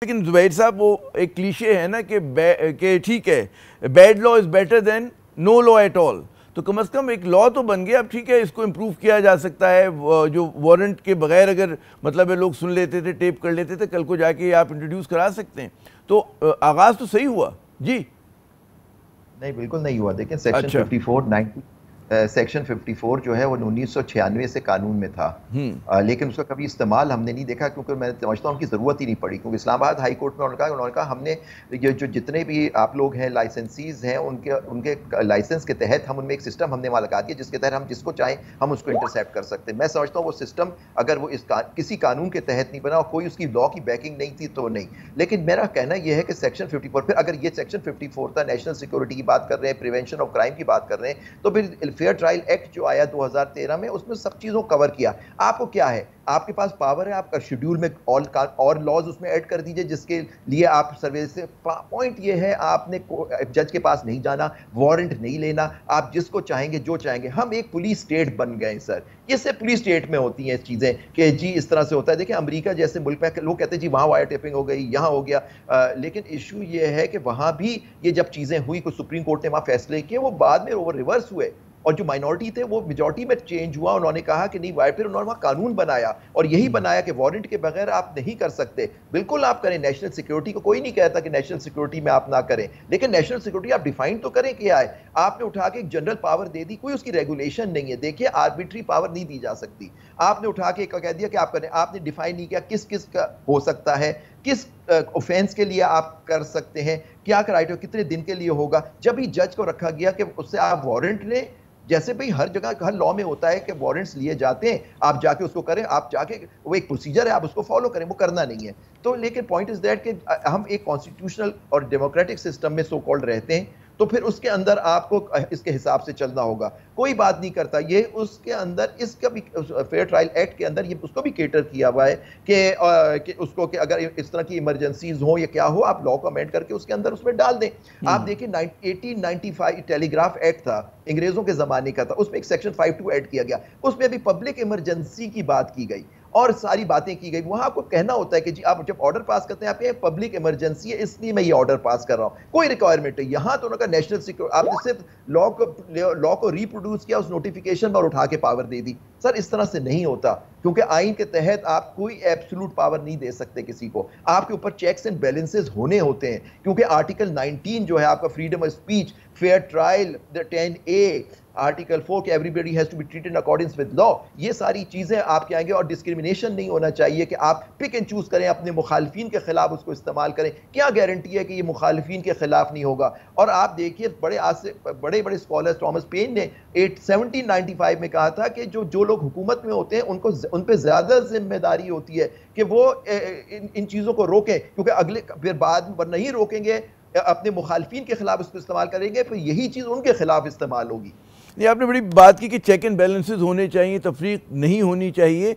लेकिन जुबैर साहब वो एक क्लीशे है ना कि ठीक है bad law is better than no law at all, तो कम से कम एक लॉ तो बन गया। अब ठीक है, इसको इम्प्रूव किया जा सकता है। जो वारंट के बगैर अगर मतलब है लोग सुन लेते थे, टेप कर लेते थे, कल को जाके आप इंट्रोड्यूस करा सकते हैं। तो आगाज़ तो सही हुआ जी। नहीं, बिल्कुल नहीं हुआ। देखिए सेक्शन अच्छा। 54 सेक्शन 54 जो है वो 1996 से कानून में था, लेकिन उसका कभी इस्तेमाल हमने नहीं देखा, क्योंकि मैं समझता हूँ उनकी ज़रूरत ही नहीं पड़ी। क्योंकि इस्लामाबाद हाई कोर्ट में उन्होंने कहा हमने ये जो जितने भी आप लोग हैं लाइसेंसीज हैं उनके लाइसेंस के तहत हम उनमें एक सिस्टम हमने वहाँ लगा दिया जिसके तहत हम जिसको चाहें हम उसको इंटरसेप्ट कर सकते हैं। मैं समझता हूँ वो सिस्टम अगर वो किसी कानून के तहत नहीं बना और कोई उसकी लॉ की बैकिंग नहीं थी तो नहीं। लेकिन मेरा कहना यह है कि सेक्शन 54 फिर अगर ये सेक्शन 54 था, नेशनल सिक्योरिटी की बात कर रहे हैं, प्रिवेंशन ऑफ क्राइम की बात कर रहे हैं, तो फिर फेयर ट्रायल एक्ट जो आया 2013 में उसमें सब चीजों को कवर किया। आपको क्या है, आपके पास पावर है, आपका शेड्यूल में और लॉज उसमें ऐड कर दीजिए जिसके लिए आप सर्वे से पॉइंट ये है आपने जज के पास नहीं जाना, वारंट नहीं लेना, आप जिसको चाहेंगे जो चाहेंगे। हम एक पुलिस स्टेट बन गए सर। ये सिर्फ पुलिस स्टेट में होती हैं चीजें कि जी इस तरह से होता है। देखिए अमेरिका जैसे मुल्क में लोग कहते हैं जी वहां वायर टेपिंग हो गई, यहां हो गया, लेकिन इशू ये है कि वहां भी ये जब चीजें हुई, कुछ सुप्रीम कोर्ट ने वहां फैसले किए, वो बाद में ओवर रिवर्स हुए और जो माइनॉरिटी थे वो मेजॉरिटी में चेंज हुआ। उन्होंने कहा कि नहीं वायर, फिर उन्होंने वहां कानून बनाया और यही बनाया कि वारंट के बगैर आप नहीं कर सकते। बिल्कुल आप करें, नेशनल सिक्योरिटी को कोई नहीं कहता कि नेशनल सिक्योरिटी में आप ना करें, लेकिन नेशनल सिक्योरिटी आप डिफाइन तो करें क्या है। आपने उठा के एक जनरल पावर दे दी, कोई उसकी रेगुलेशन नहीं है। देखिए आर्बिट्री पावर नहीं दी जा सकती। आपने उठा के कह दिया कि आप करें, आपने डिफाइन नहीं किया किस किस का हो सकता है, किस ऑफेंस के लिए आप कर सकते हैं, क्या क्राइटेरिया, कितने दिन के लिए होगा। जब ही जज को रखा गया कि उससे आप वारंट लें, जैसे भाई हर जगह हर लॉ में होता है कि वारंट्स लिए जाते हैं, आप जाके उसको करें, आप जाके वो एक प्रोसीजर है, आप उसको फॉलो करें, वो करना नहीं है। तो लेकिन पॉइंट इज दैट कि हम एक कॉन्स्टिट्यूशनल और डेमोक्रेटिक सिस्टम में सो कॉल्ड रहते हैं, तो फिर उसके अंदर आपको इसके हिसाब से चलना होगा। कोई बात नहीं करता ये, उसके अंदर इसका भी फेयर ट्रायल एक्ट के अंदर ये उसको भी केटर किया हुआ है कि उसको कि अगर इस तरह की इमरजेंसीज हो या क्या हो, आप लॉ को अमेंड करके उसके अंदर उसमें डाल दें। आप देखिए 1895 टेलीग्राफ एक्ट था, अंग्रेजों के जमाने का था, उसमें एक सेक्शन 52 ऐड किया गया, उसमें भी पब्लिक इमरजेंसी की बात की गई और सारी बातें की गई। वहां आपको कहना होता है कि जी आप जब ऑर्डर पास करते हैं, आप ये पब्लिक इमरजेंसी है इसलिए मैं ये ऑर्डर पास कर रहा हूं, कोई रिक्वायरमेंट है। यहां तो उनका नेशनल सिक्योरिटी, आपने सिर्फ लॉ को रिप्रोड्यूस किया, उस नोटिफिकेशन पर उठा के पावर दे दी। सर इस तरह से नहीं होता, क्योंकि आइन के तहत आप कोई एब्सोल्यूट पावर नहीं दे सकते किसी को। आपके ऊपर चेक्स एंड बैलेंसेस होने होते हैं, क्योंकि आर्टिकल 19 जो है आपका freedom of speech, fair trial, 10A, article 4 कि everybody has to be treated according with law, ये सारी चीजें आपके आएंगे। और डिस्क्रिमिनेशन नहीं होना चाहिए कि आप पिक एंड चूज करें, अपने मुखालिफिन के खिलाफ उसको इस्तेमाल करें। क्या गारंटी है कि ये मुखालिफिन के खिलाफ नहीं होगा। और आप देखिए बड़े बड़े स्कॉलर्स, थॉमस पेन ने 1795 में कहा था कि जो लोग हुकूमत में होते हैं उनको उन पर ज्यादा जिम्मेदारी होती है कि वो इन चीजों को रोकें, क्योंकि अगले फिर बाद में नहीं रोकेंगे, अपने मुखालिफिन के खिलाफ उसको इस्तेमाल करेंगे, फिर यही चीज उनके खिलाफ इस्तेमाल होगी। ये आपने बड़ी बात की कि चेक एंड बैलेंसेस होने चाहिए, तफरीक नहीं होनी चाहिए।